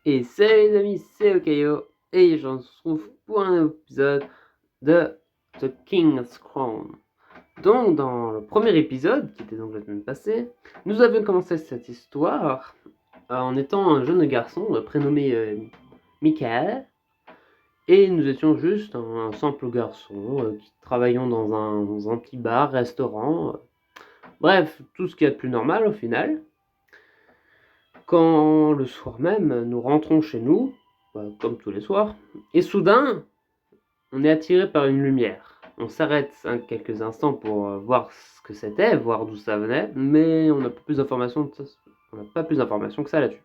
Et salut les amis, c'est Okayo, et j'en retrouve pour un épisode de The King's Crown. Donc, dans le premier épisode, qui était donc la semaine passée, nous avions commencé cette histoire en étant un jeune garçon prénommé Michael, et nous étions juste un simple garçon qui travaillions dans un petit bar, restaurant, bref, tout ce qu'il y a de plus normal au final. Quand le soir même, nous rentrons chez nous, comme tous les soirs, et soudain, on est attiré par une lumière. On s'arrête quelques instants pour voir ce que c'était, voir d'où ça venait, mais on n'a pas plus d'informations que ça là-dessus.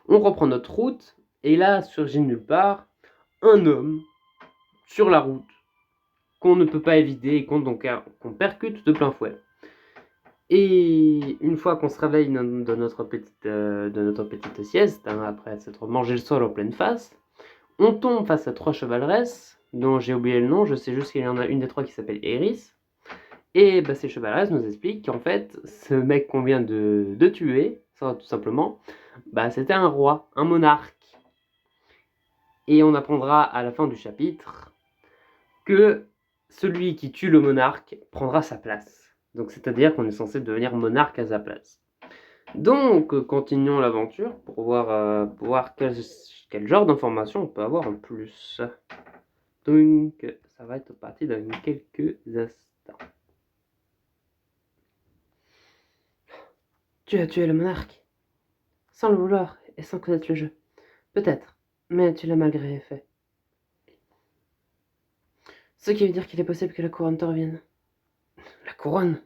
On reprend notre route, et là surgit nulle part un homme sur la route qu'on ne peut pas éviter et qu'on percute de plein fouet. Et une fois qu'on se réveille de notre petite sieste, après s'être mangé le sol en pleine face, on tombe face à trois chevaleresses, dont j'ai oublié le nom, je sais juste qu'il y en a une des trois qui s'appelle Eris. Et ces chevaleresses nous expliquent qu'en fait, ce mec qu'on vient de tuer, ça, tout simplement, c'était un roi, un monarque. Et on apprendra à la fin du chapitre que celui qui tue le monarque prendra sa place. Donc c'est-à-dire qu'on est censé devenir monarque à sa place. Donc continuons l'aventure pour voir quel genre d'informations on peut avoir en plus. Donc ça va être parti dans quelques instants. Tu as tué le monarque, sans le vouloir et sans connaître le jeu. Peut-être, mais tu l'as malgré fait. Ce qui veut dire qu'il est possible que la couronne te revienne. La couronne?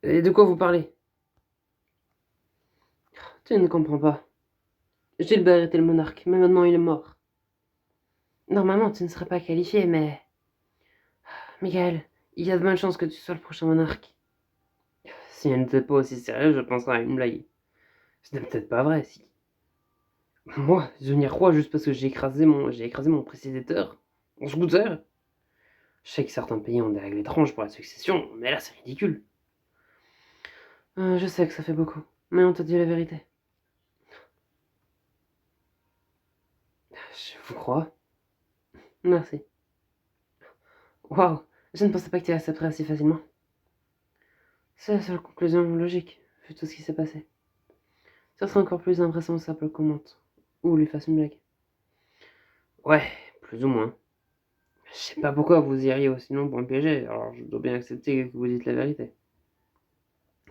Et de quoi vous parlez? Tu ne comprends pas. Gilbert était le monarque, mais maintenant il est mort. Normalement, tu ne serais pas qualifié, mais... Michael, il y a de bonnes chances que tu sois le prochain monarque. Si elle n'était pas aussi sérieuse, je penserais à une blague. Ce n'est peut-être pas vrai, si. Moi, devenir roi juste parce que j'ai écrasé mon prédécesseur en scooter? Je sais que certains pays ont des règles étranges pour la succession, mais là c'est ridicule. Je sais que ça fait beaucoup, mais on te dit la vérité. Je vous crois. Merci. Waouh, je ne pensais pas que tu accepterais assez facilement. C'est la seule conclusion logique, vu tout ce qui s'est passé. Ça serait encore plus invraisemblable qu'on monte, ou lui fasse une blague. Ouais, plus ou moins. Je sais pas pourquoi vous iriez aussi loin pour me piéger, alors je dois bien accepter que vous dites la vérité.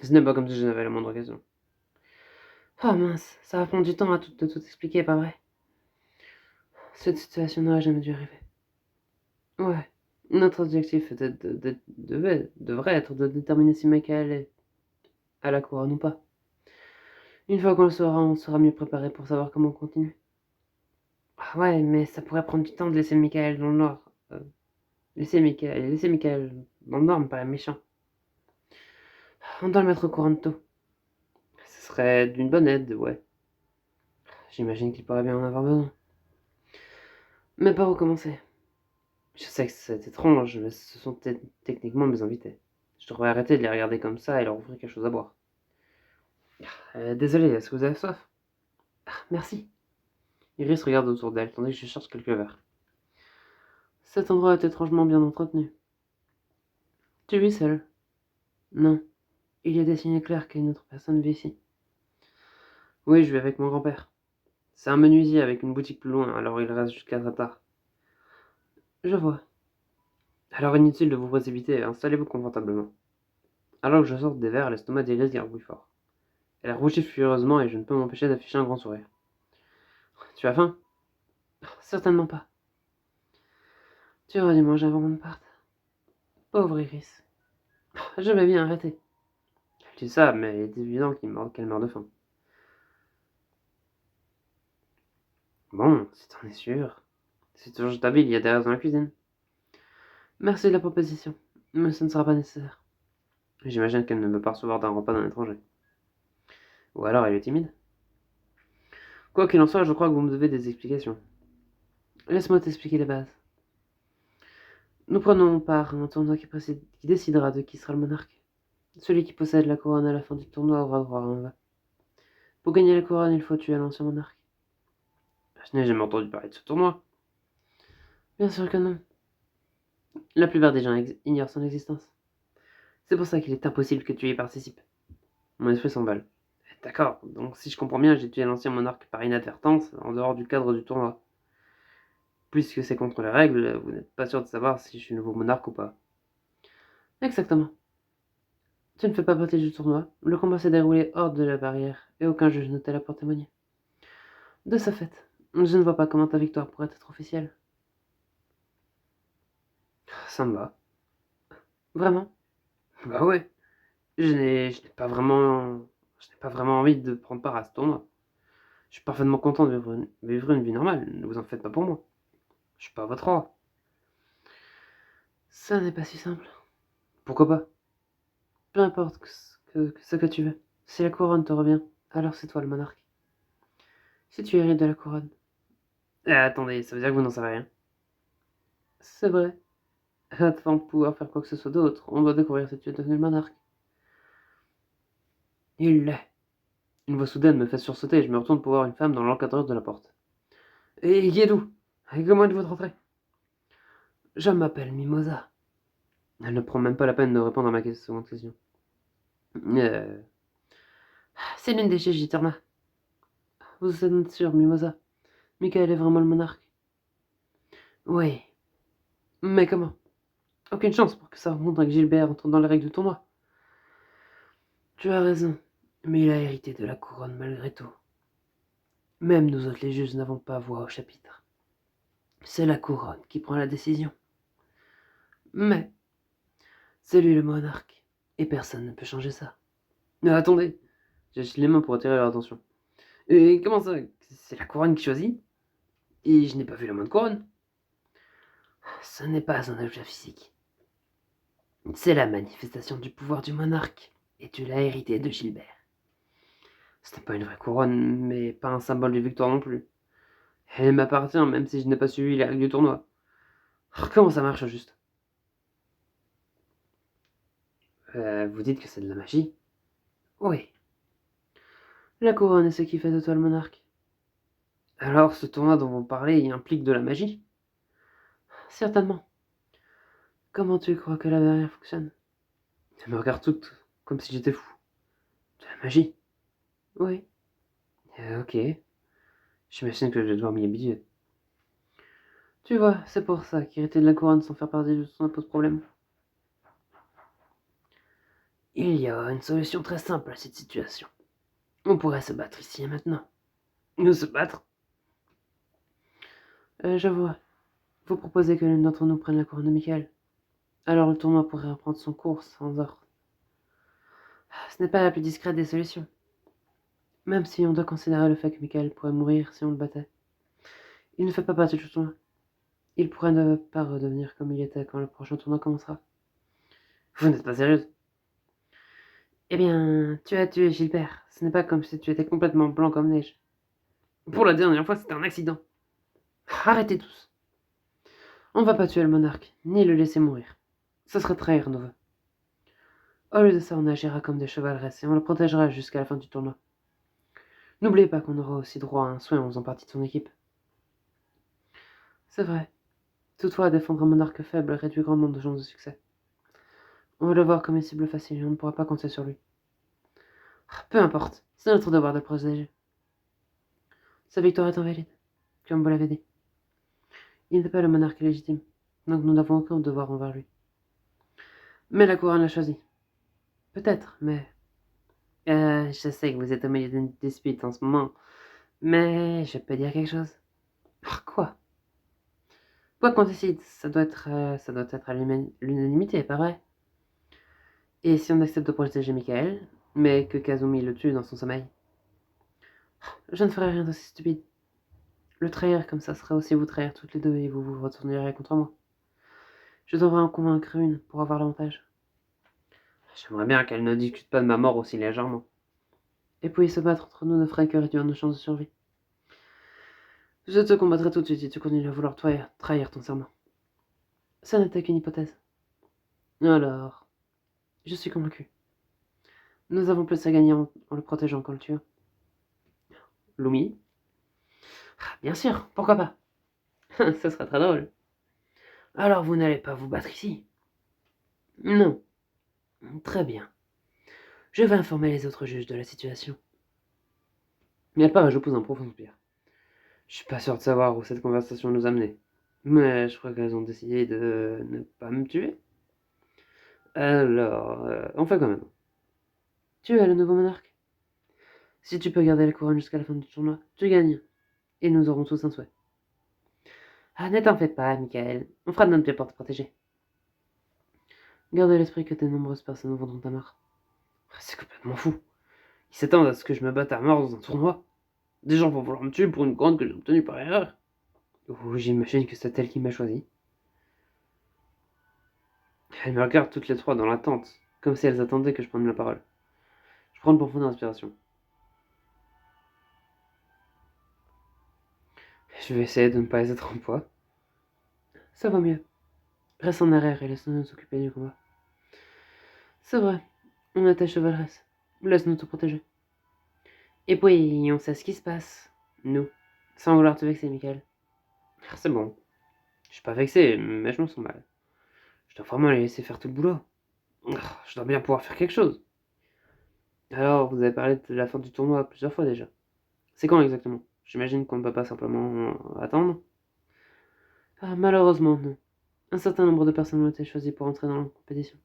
Ce n'est pas comme si je n'avais la moindre occasion. Ah mince, ça va prendre du temps de tout expliquer, pas vrai? Cette situation n'aurait jamais dû arriver. Ouais, notre objectif devrait être de déterminer si Michael est à la couronne ou pas. Une fois qu'on le saura, on sera mieux préparé pour savoir comment continuer. Ah ouais, mais ça pourrait prendre du temps de laisser Michael dans le noir. Laisser Michael dans le noir me paraît méchant. On doit le mettre au courant de tout. Ce serait d'une bonne aide, ouais. J'imagine qu'il pourrait bien en avoir besoin. Mais par où commencer? Je sais que c'est étrange, mais ce sont techniquement mes invités. Je devrais arrêter de les regarder comme ça et leur offrir quelque chose à boire. Désolé, est-ce que vous avez soif? Ah, merci. Iris regarde autour d'elle, tandis que je cherche quelques verres. Cet endroit est étrangement bien entretenu. Tu vis seul? Non. Il y a des signes clairs qu'une autre personne vit ici. Oui, je vis avec mon grand-père. C'est un menuisier avec une boutique plus loin, alors il reste jusqu'à très tard. Je vois. Alors inutile de vous précipiter, installez-vous confortablement. Alors que je sorte des verres, l'estomac d'Iris gargouille fort. Elle rougit furieusement et je ne peux m'empêcher d'afficher un grand sourire. Tu as faim? Certainement pas. Tu aurais dû manger avant qu'on ne parte. Pauvre Iris. Je vais bien arrêter. Je dis ça, mais il est évident qu'elle meurt de faim. Bon, si t'en es sûr. C'est toujours ta ville, il y a des restes dans la cuisine. Merci de la proposition, mais ce ne sera pas nécessaire. J'imagine qu'elle ne veut pas recevoir d'un repas d'un étranger. Ou alors elle est timide. Quoi qu'il en soit, je crois que vous me devez des explications. Laisse-moi t'expliquer les bases. Nous prenons part à un tournoi qui décidera de qui sera le monarque. Celui qui possède la couronne à la fin du tournoi aura droit à un vin. Pour gagner la couronne, il faut tuer l'ancien monarque. Je n'ai jamais entendu parler de ce tournoi. Bien sûr que non. La plupart des gens ignorent son existence. C'est pour ça qu'il est impossible que tu y participes. Mon esprit s'emballe. D'accord, donc si je comprends bien, j'ai tué l'ancien monarque par inadvertance, en dehors du cadre du tournoi. Puisque c'est contre les règles, vous n'êtes pas sûr de savoir si je suis nouveau monarque ou pas. Exactement. Tu ne fais pas partie du tournoi. Le combat s'est déroulé hors de la barrière, et aucun juge n'était là pour témoigner. De ce fait, je ne vois pas comment ta victoire pourrait être officielle. Ça me va. Vraiment? Bah ouais. Je n'ai pas vraiment envie de prendre part à ce tournoi. Je suis parfaitement content de vivre une vie normale, ne vous en faites pas pour moi. Je suis pas votre roi. Ça n'est pas si simple. Pourquoi pas? Peu importe ce que tu veux. Si la couronne te revient, alors c'est toi le monarque. Si tu hérites de la couronne. Attendez, ça veut dire que vous n'en savez rien. C'est vrai. Avant de pouvoir faire quoi que ce soit d'autre, on doit découvrir si tu es devenu le monarque. Il l'est. Une voix soudaine me fait sursauter et je me retourne pour voir une femme dans l'encadreur de la porte. Et Guédou, comment êtes-vous rentré? Je m'appelle Mimosa. Elle ne prend même pas la peine de répondre à ma seconde question. Euh... C'est l'une des Gigiterna. Vous êtes sûr, Mimosa? Michael est vraiment le monarque? Oui. Mais comment? Aucune chance pour que ça remonte que Gilbert entre dans les règles du tournoi. Tu as raison, mais il a hérité de la couronne malgré tout. Même nous autres les juges n'avons pas voix au chapitre. C'est la couronne qui prend la décision. Mais c'est lui le monarque, et personne ne peut changer ça. Attendez, j'agite les mains pour attirer leur attention. Et comment ça? C'est la couronne qui choisit? Et je n'ai pas vu la moindre couronne. Ce n'est pas un objet physique. C'est la manifestation du pouvoir du monarque, et tu l'as hérité de Gilbert. Ce n'est pas une vraie couronne, mais pas un symbole de victoire non plus. Elle m'appartient, même si je n'ai pas suivi les règles du tournoi. Comment ça marche, au juste? Vous dites que c'est de la magie? Oui. La couronne est ce qui fait de toi le monarque. Alors, ce tournoi dont vous parlez implique de la magie? Certainement. Comment tu crois que la barrière fonctionne? Elle me regarde toutes, comme si j'étais fou. De la magie? Oui. Ok. J'imagine que je vais devoir m'y habituer. Tu vois, c'est pour ça qu'hériter de la couronne sans faire partie du tournoi pose problème. Il y a une solution très simple à cette situation. On pourrait se battre ici et maintenant. Nous se battre? Je vois. Vous proposez que l'une d'entre nous prenne la couronne de Michael. Alors le tournoi pourrait reprendre son cours sans ordre. Ce n'est pas la plus discrète des solutions. Même si on doit considérer le fait que Michael pourrait mourir si on le battait. Il ne fait pas partie du tournoi. Il pourrait ne pas redevenir comme il était quand le prochain tournoi commencera. Vous n'êtes pas sérieuse? Eh bien, tu as tué Gilbert. Ce n'est pas comme si tu étais complètement blanc comme neige. Pour la dernière fois, c'était un accident. Arrêtez tous. On ne va pas tuer le monarque, ni le laisser mourir. Ce serait trahir nos vœux. Au lieu de ça, on agira comme des chevaleresses et on le protégera jusqu'à la fin du tournoi. N'oubliez pas qu'on aura aussi droit à un soin en faisant partie de son équipe. C'est vrai. Toutefois, défendre un monarque faible réduit grandement de chances de succès. On va le voir comme une cible facile et on ne pourra pas compter sur lui. Peu importe, c'est notre devoir de le protéger. Sa victoire est invalide, comme vous l'avez dit. Il n'est pas le monarque légitime, donc nous n'avons aucun devoir envers lui. Mais la couronne l'a choisi. Peut-être, mais... je sais que vous êtes au milieu d'une dispute en ce moment, mais je peux dire quelque chose. Quoi? Quoi qu'on décide, ça doit être à l'unanimité, pas vrai? Et si on accepte de protéger Michael, mais que Kazumi le tue dans son sommeil? Je ne ferai rien d'aussi stupide. Le trahir comme ça serait aussi vous trahir toutes les deux et vous vous retournerez contre moi. Je devrais en convaincre une pour avoir l'avantage. J'aimerais bien qu'elle ne discute pas de ma mort aussi légèrement. Et puis se battre entre nous ne ferait que réduire nos chances de survie. Je te combattrai tout de suite si tu continues à vouloir trahir ton serment. Ça n'était qu'une hypothèse. Alors, je suis convaincu. Nous avons plus à gagner en le protégeant qu'en le tuant. Lumi. Ah, bien sûr, pourquoi pas. Ça serait très drôle. Alors vous n'allez pas vous battre ici? Non. Très bien. Je vais informer les autres juges de la situation. Mais elle part et je pose un profond soupir. Je suis pas sûr de savoir où cette conversation nous a menés. Mais je crois qu'elles ont décidé de ne pas me tuer. Alors, on fait quand même. Tu es le nouveau monarque. Si tu peux garder la couronne jusqu'à la fin du tournoi, tu gagnes. Et nous aurons tous un souhait. Ah, ne t'en fais pas, Michael. On fera de notre mieux pour te protéger. Garde à l'esprit que de nombreuses personnes vendront ta mort. C'est complètement fou. Ils s'attendent à ce que je me batte à mort dans un tournoi. Des gens vont vouloir me tuer pour une couronne que j'ai obtenue par erreur. Oh, j'imagine que c'est elle qui m'a choisi. Elles me regardent toutes les trois dans l'attente, comme si elles attendaient que je prenne la parole. Je prends une profonde inspiration. Je vais essayer de ne pas être en poids. Ça va mieux. Reste en arrière et laisse-nous nous occuper du combat. C'est vrai, on est ta chevaleresse. Laisse-nous te protéger. Et puis, on sait ce qui se passe. Nous. Sans vouloir te vexer, Michael. Ah, c'est bon. Je suis pas vexé, mais je me sens mal. Je dois vraiment les laisser faire tout le boulot. Je dois bien pouvoir faire quelque chose. Alors, vous avez parlé de la fin du tournoi plusieurs fois déjà. C'est quand exactement? J'imagine qu'on ne peut pas simplement attendre. Ah, malheureusement, non. Un certain nombre de personnes ont été choisies pour entrer dans la compétition.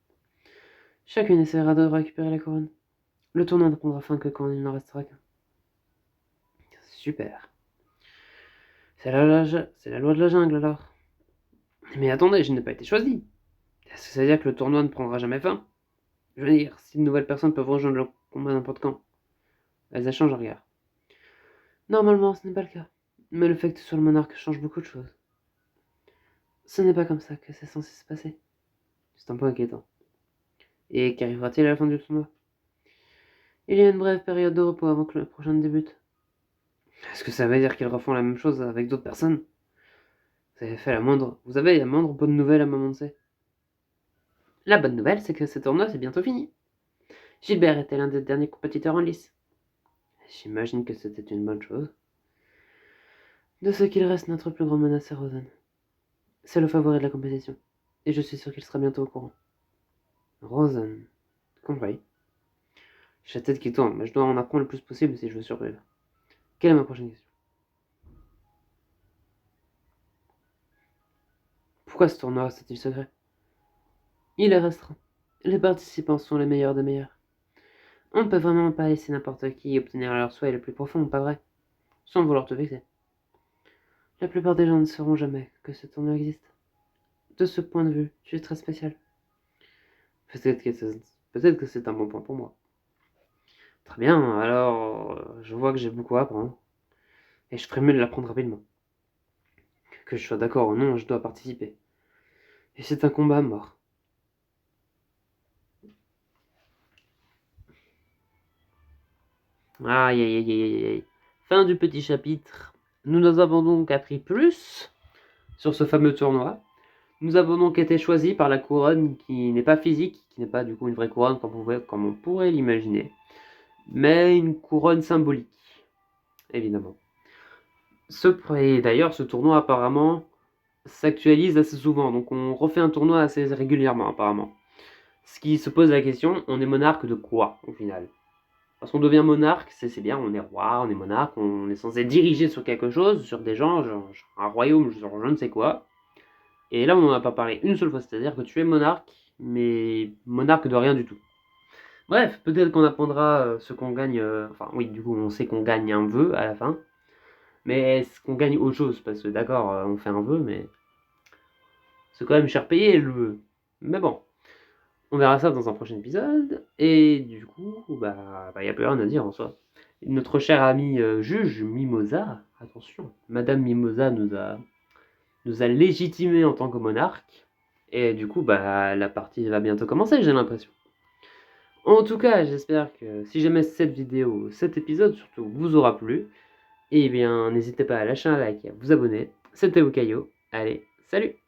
Chacune essaiera de récupérer la couronne. Le tournoi ne prendra fin que quand il n'en restera qu'un. Super. C'est la loi de la jungle alors. Mais attendez, je n'ai pas été choisi. Est-ce que ça veut dire que le tournoi ne prendra jamais fin? Je veux dire, si de nouvelles personnes peuvent rejoindre le combat n'importe quand. Elles échangent un regard. Normalement, ce n'est pas le cas. Mais le fait que tu sois le monarque change beaucoup de choses. Ce n'est pas comme ça que c'est censé se passer. C'est un peu inquiétant. Et qu'arrivera-t-il à la fin du tournoi? Il y a une brève période de repos avant que le prochain débute. Est-ce que ça veut dire qu'ils refont la même chose avec d'autres personnes? Vous avez la moindre bonne nouvelle à m'annoncer? La bonne nouvelle, c'est que ce tournoi c'est bientôt fini. Gilbert était l'un des derniers compétiteurs en lice. J'imagine que c'était une bonne chose. De ce qu'il reste, notre plus grande menace est Rosen. C'est le favori de la compétition. Et je suis sûr qu'il sera bientôt au courant. Rosen. Compris. J'ai la tête qui tourne, mais je dois en apprendre le plus possible si je veux survivre. Quelle est ma prochaine question? Pourquoi ce tournoi reste-t-il secret? Il est restreint. Les participants sont les meilleurs des meilleurs. On ne peut vraiment pas laisser n'importe qui obtenir leur souhait le plus profond, pas vrai? Sans vouloir te vexer. La plupart des gens ne sauront jamais que ce tournoi existe. De ce point de vue, tu es très spécial. Peut-être que c'est un bon point pour moi. Très bien, alors je vois que j'ai beaucoup à apprendre. Et je ferais mieux de l'apprendre rapidement. Que je sois d'accord ou non, je dois participer. Et c'est un combat à mort. Aïe aïe aïe aïe aïe. Fin du petit chapitre. Nous avons donc appris plus sur ce fameux tournoi. Nous avons donc été choisis par la couronne qui n'est pas physique, qui n'est pas du coup une vraie couronne comme on pourrait l'imaginer, mais une couronne symbolique, évidemment. Et d'ailleurs, ce tournoi apparemment s'actualise assez souvent, donc on refait un tournoi assez régulièrement apparemment. Ce qui se pose la question, on est monarque de quoi au final? Parce qu'on devient monarque, c'est bien, on est roi, on est monarque, on est censé diriger sur quelque chose, sur des gens, genre un royaume, genre je ne sais quoi. Et là, on n'en a pas parlé une seule fois, c'est-à-dire que tu es monarque, mais monarque de rien du tout. Bref, peut-être qu'on apprendra ce qu'on gagne. Enfin, oui, du coup, on sait qu'on gagne un vœu à la fin. Mais est-ce qu'on gagne autre chose? Parce que d'accord, on fait un vœu, mais c'est quand même cher payé le vœu. Mais bon, on verra ça dans un prochain épisode. Et du coup, y a plus rien à dire en soi. Notre cher ami juge Mimosa, attention, Madame Mimosa nous a légitimés en tant que monarque. Et du coup, la partie va bientôt commencer, j'ai l'impression. En tout cas, j'espère que si jamais cette vidéo, cet épisode surtout, vous aura plu, eh bien, n'hésitez pas à lâcher un like et à vous abonner. C'était Okayo. Allez, salut!